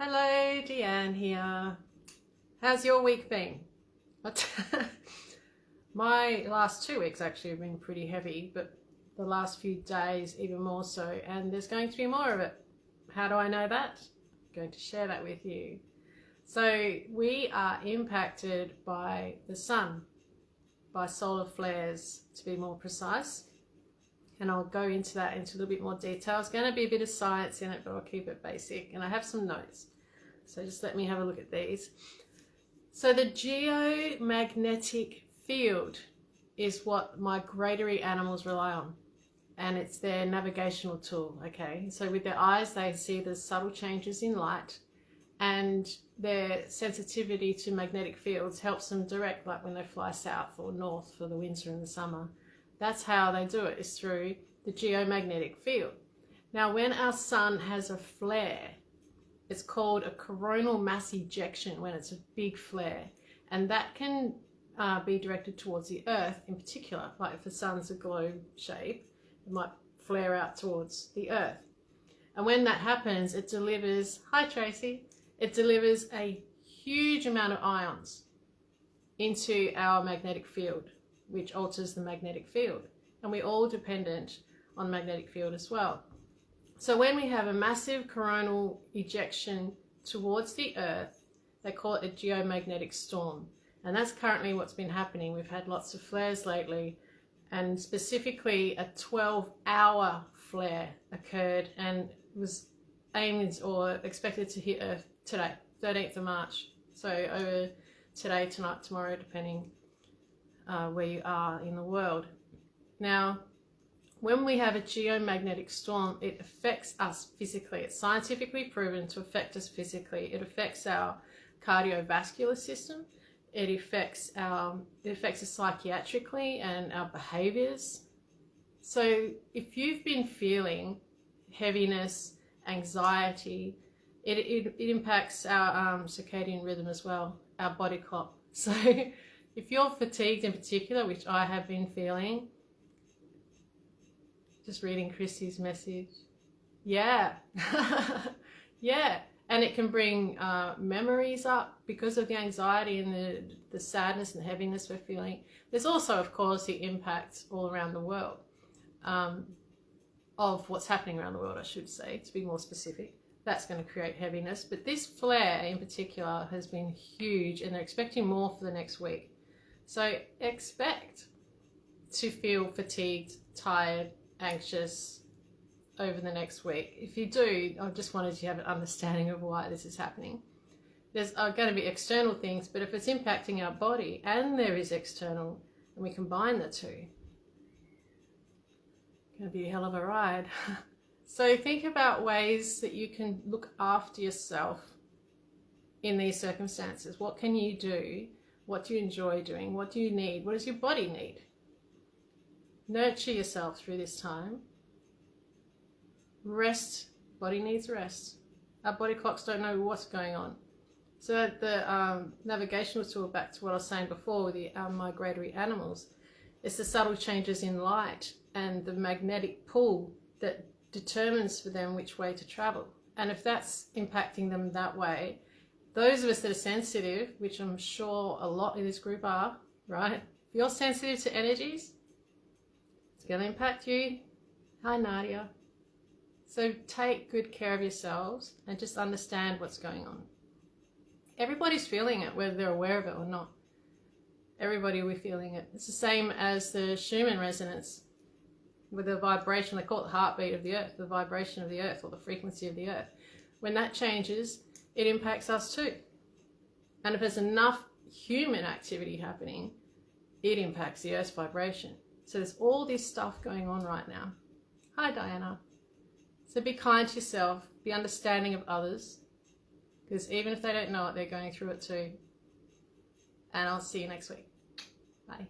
Hello, Deanne here. How's your week been? My last 2 weeks actually have been pretty heavy, but the last few days even more so, and there's going to be more of it. How do I know that? I'm going to share that with you. So we are impacted by the sun, by solar flares to be more precise. And I'll go into that into a little bit more detail. There's going to be a bit of science in it, but I'll keep it basic. And I have some notes. So just let me have a look at these. So the geomagnetic field is what migratory animals rely on. And it's their navigational tool, okay? So with their eyes, they see the subtle changes in light, and their sensitivity to magnetic fields helps them direct, like when they fly south or north for the winter and the summer. That's how they do it, is through the geomagnetic field. Now, when our sun has a flare, it's called a coronal mass ejection, when it's a big flare. And that can be directed towards the Earth in particular. Like if the sun's a globe shape, it might flare out towards the Earth. And when that happens, it delivers, hi Tracy, it delivers a huge amount of ions into our magnetic field, which alters the magnetic field. And we're all dependent on magnetic field as well. So when we have a massive coronal ejection towards the Earth, they call it a geomagnetic storm. And that's currently what's been happening. We've had lots of flares lately, and specifically a 12-hour flare occurred and was aimed or expected to hit Earth today, 13th of March. So over today, tonight, tomorrow, depending where you are in the world. Now, when we have a geomagnetic storm, it affects us physically. It's scientifically proven to affect us physically. It affects our cardiovascular system. It affects us psychiatrically and our behaviors. So if you've been feeling heaviness, anxiety, it impacts our circadian rhythm as well, our body clock. So if you're fatigued in particular, which I have been feeling, just reading Chrissy's message. Yeah. Yeah. And it can bring memories up because of the anxiety and the sadness and heaviness we're feeling. There's also, of course, the impact all around the world of what's happening around the world, I should say, to be more specific. That's going to create heaviness. But this flare in particular has been huge, and they're expecting more for the next week. So expect to feel fatigued, tired, anxious over the next week. If you do, I just wanted you to have an understanding of why this is happening. There's going to be external things, but if it's impacting our body and there is external, and we combine the two, it's going to be a hell of a ride. So think about ways that you can look after yourself in these circumstances. What can you do? What do you enjoy doing? What do you need? What does your body need? Nurture yourself through this time. Rest. Body needs rest. Our body clocks don't know what's going on. So the navigational tool, back to what I was saying before with the migratory animals, it's the subtle changes in light and the magnetic pull that determines for them which way to travel. And if that's impacting them that way, those of us that are sensitive, which I'm sure a lot in this group are, right? If you're sensitive to energies, it's going to impact you. Hi, Nadia. So take good care of yourselves and just understand what's going on. Everybody's feeling it, whether they're aware of it or not. Everybody will be feeling it. It's the same as the Schumann resonance with the vibration. They call it the heartbeat of the earth, the vibration of the earth, or the frequency of the earth. When that changes, it impacts us too. And if there's enough human activity happening, it impacts the earth's vibration. So there's all this stuff going on right now. Hi, Diana. So be kind to yourself, be understanding of others, because even if they don't know it, they're going through it too. And I'll see you next week. Bye.